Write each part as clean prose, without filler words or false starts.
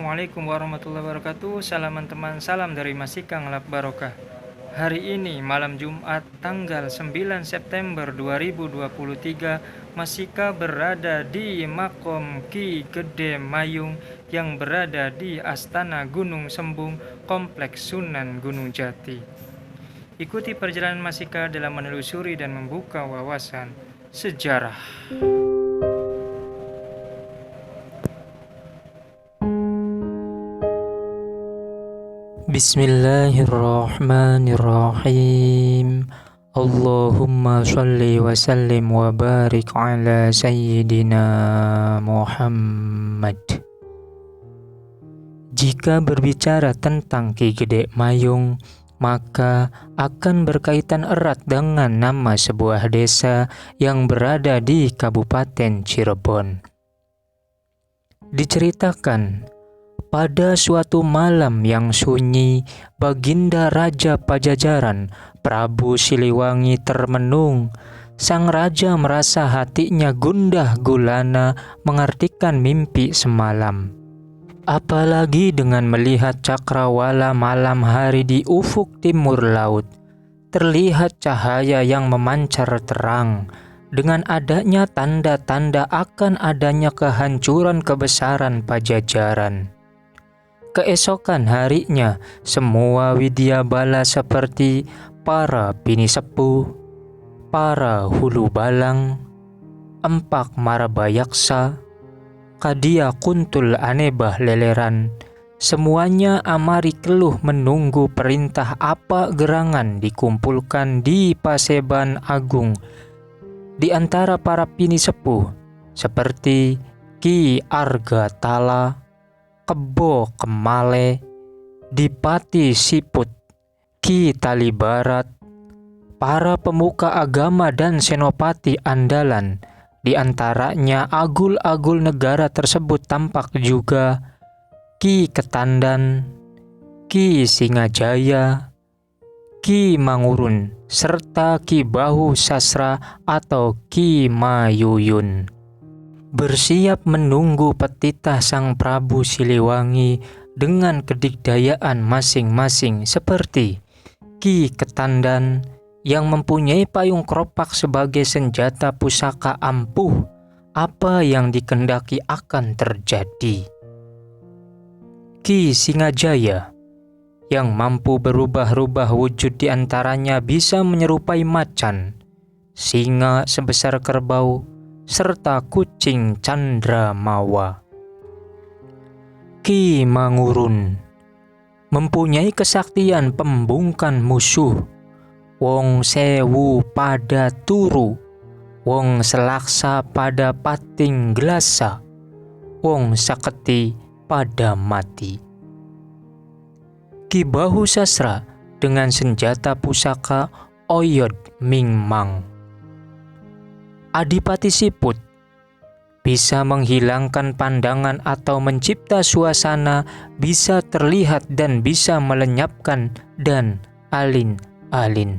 Assalamualaikum warahmatullahi wabarakatuh. Salam teman, salam dari Masika Ngelap Barokah. Hari ini malam Jumat tanggal 9 September 2023, Masika berada di Makom Ki Gede Mayung yang berada di Astana Gunung Sembung, Kompleks Sunan Gunung Jati. Ikuti perjalanan Masika dalam menelusuri dan membuka wawasan sejarah. Bismillahirrahmanirrahim. Allahumma sholli wa sallim wa barik ala sayyidina Muhammad. Jika berbicara tentang Ki Gede Mayung, maka akan berkaitan erat dengan nama sebuah desa yang berada di Kabupaten Cirebon. Diceritakan, pada suatu malam yang sunyi, Baginda Raja Pajajaran, Prabu Siliwangi termenung. Sang raja merasa hatinya gundah gulana mengartikan mimpi semalam. Apalagi dengan melihat cakrawala malam hari di ufuk timur laut, terlihat cahaya yang memancar terang, dengan adanya tanda-tanda akan adanya kehancuran kebesaran Pajajaran. Keesokan harinya, semua widyabala seperti para bini sepuh, para hulu balang, empak marabayaksa, kadia kuntul anebah leleran, semuanya amari keluh menunggu perintah apa gerangan dikumpulkan di Paseban Agung. Di antara para bini sepuh seperti Ki Arga Tala, Kebo Kemale, Dipati Siput, Ki Tali Barat, para pemuka agama dan senopati andalan. Di antaranya agul-agul negara tersebut tampak juga Ki Ketandan, Ki Singajaya, Ki Mangurun, serta Ki Bahu Sasra atau Ki Mayuyun. Bersiap menunggu petitah Sang Prabu Siliwangi dengan kedikdayaan masing-masing, seperti Ki Ketandan yang mempunyai payung keropak sebagai senjata pusaka ampuh apa yang dikendaki akan terjadi. Ki Singajaya yang mampu berubah-ubah wujud, di antaranya bisa menyerupai macan, singa sebesar kerbau, serta kucing candramawa. Ki Mangurun mempunyai kesaktian pembungkan musuh. Wong sewu pada turu, wong selaksa pada pating gelasa, wong saketi pada mati. Ki Bahu Sasra dengan senjata pusaka Oyod Mingmang. Adipati Siput bisa menghilangkan pandangan atau mencipta suasana, bisa terlihat dan bisa melenyapkan dan alin-alin.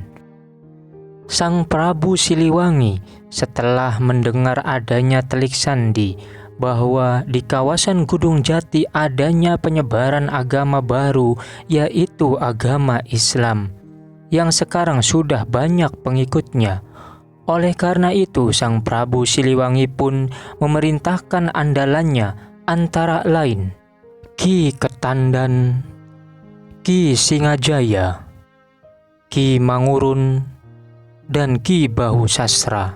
Sang Prabu Siliwangi setelah mendengar adanya telik sandi bahwa di kawasan Gunung Jati adanya penyebaran agama baru, yaitu agama Islam, yang sekarang sudah banyak pengikutnya. Oleh karena itu, Sang Prabu Siliwangi pun memerintahkan andalannya, antara lain Ki Ketandan, Ki Singajaya, Ki Mangurun, dan Ki Bahu Sasra,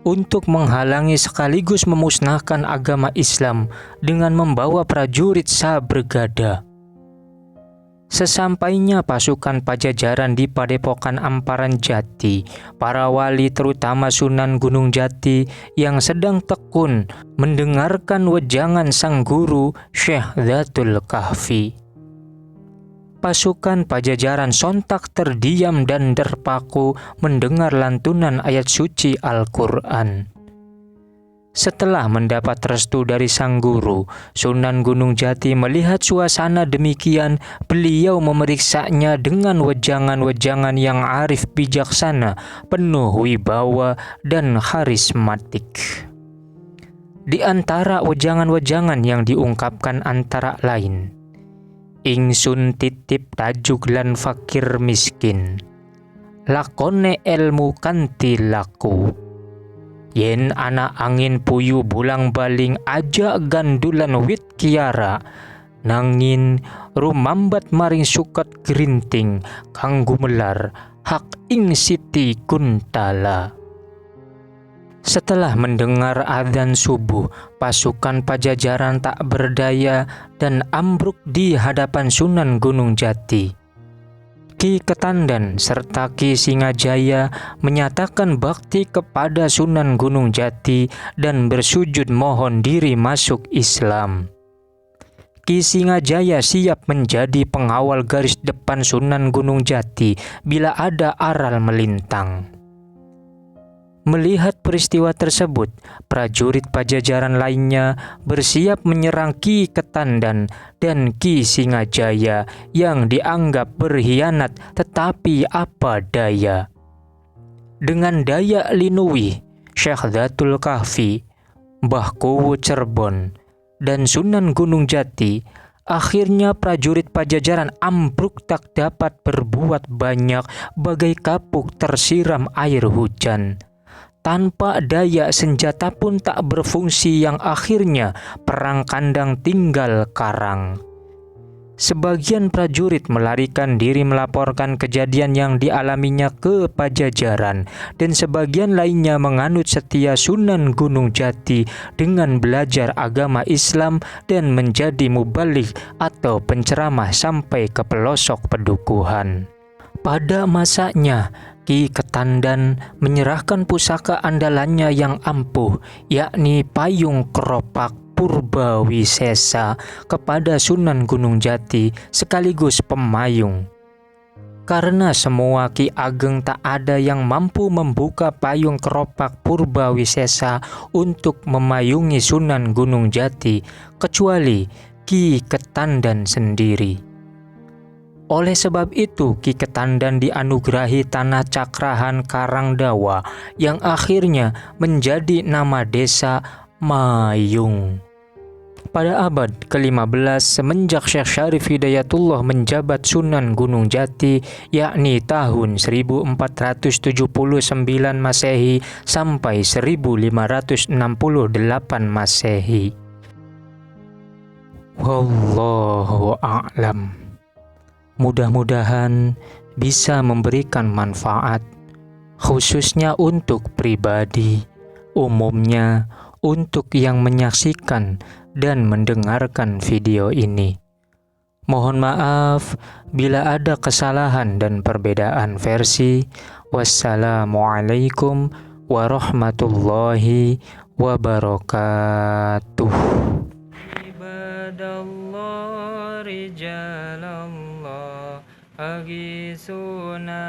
untuk menghalangi sekaligus memusnahkan agama Islam dengan membawa prajurit sabrgada. Sesampainya pasukan Pajajaran di Padepokan Amparan Jati, para wali terutama Sunan Gunung Jati yang sedang tekun mendengarkan wejangan sang guru Syekh Dzatul Kahfi. Pasukan Pajajaran sontak terdiam dan terpaku mendengar lantunan ayat suci Al-Quran. Setelah mendapat restu dari sang guru, Sunan Gunung Jati melihat suasana demikian, beliau memeriksanya dengan wejangan-wejangan yang arif bijaksana, penuh wibawa dan karismatik. Di antara wejangan-wejangan yang diungkapkan antara lain, ingsun titip tajuk lan fakir miskin, lakone ilmu kanthi laku. Yen ana angin puyu bulang baling aja gandulan wit kiara, nangin rumambat maring suket gerinting kang gumelar hak ing Siti Kuntala. Setelah mendengar adzan subuh, pasukan Pajajaran tak berdaya dan ambruk di hadapan Sunan Gunung Jati. Ki Ketandan serta Ki Singajaya menyatakan bakti kepada Sunan Gunung Jati dan bersujud mohon diri masuk Islam. Ki Singajaya siap menjadi pengawal garis depan Sunan Gunung Jati bila ada aral melintang. Melihat peristiwa tersebut, prajurit Pajajaran lainnya bersiap menyerang Ki Ketandan dan Ki Singajaya yang dianggap berkhianat, tetapi apa daya. Dengan daya Linuwih, Syekh Datul Kahfi, Mbah Kuwu Cerbon, dan Sunan Gunung Jati, akhirnya prajurit Pajajaran ambruk tak dapat berbuat banyak, bagai kapuk tersiram air hujan. Tanpa daya senjata pun tak berfungsi, yang akhirnya perang kandang tinggal karang. Sebagian prajurit melarikan diri melaporkan kejadian yang dialaminya ke Pajajaran, dan sebagian lainnya menganut setia Sunan Gunung Jati dengan belajar agama Islam dan menjadi mubaligh atau penceramah sampai ke pelosok pedukuhan. Pada masanya, Ki Ketandan menyerahkan pusaka andalannya yang ampuh, yakni payung keropak Purbawisesa, kepada Sunan Gunung Jati sekaligus pemayung. Karena semua Ki Ageng tak ada yang mampu membuka payung keropak Purbawisesa untuk memayungi Sunan Gunung Jati, kecuali Ki Ketandan sendiri. Oleh sebab itu, Ki Ketandan dianugerahi tanah cakrahan Karangdawa yang akhirnya menjadi nama desa Mayung. Pada abad ke-15 semenjak Syekh Syarif Hidayatullah menjabat Sunan Gunung Jati, yakni tahun 1479 Masehi sampai 1568 Masehi. Wallahu a'lam. Mudah-mudahan bisa memberikan manfaat, khususnya untuk pribadi, umumnya untuk yang menyaksikan dan mendengarkan video ini. Mohon maaf bila ada kesalahan dan perbedaan versi. Wassalamualaikum warahmatullahi wabarakatuh. Ibadallah rijalallah agisuna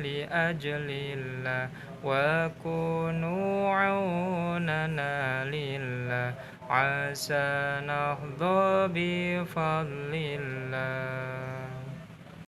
li ajlillah wa kunu aunana lillah asa nahdha bi fadlillah.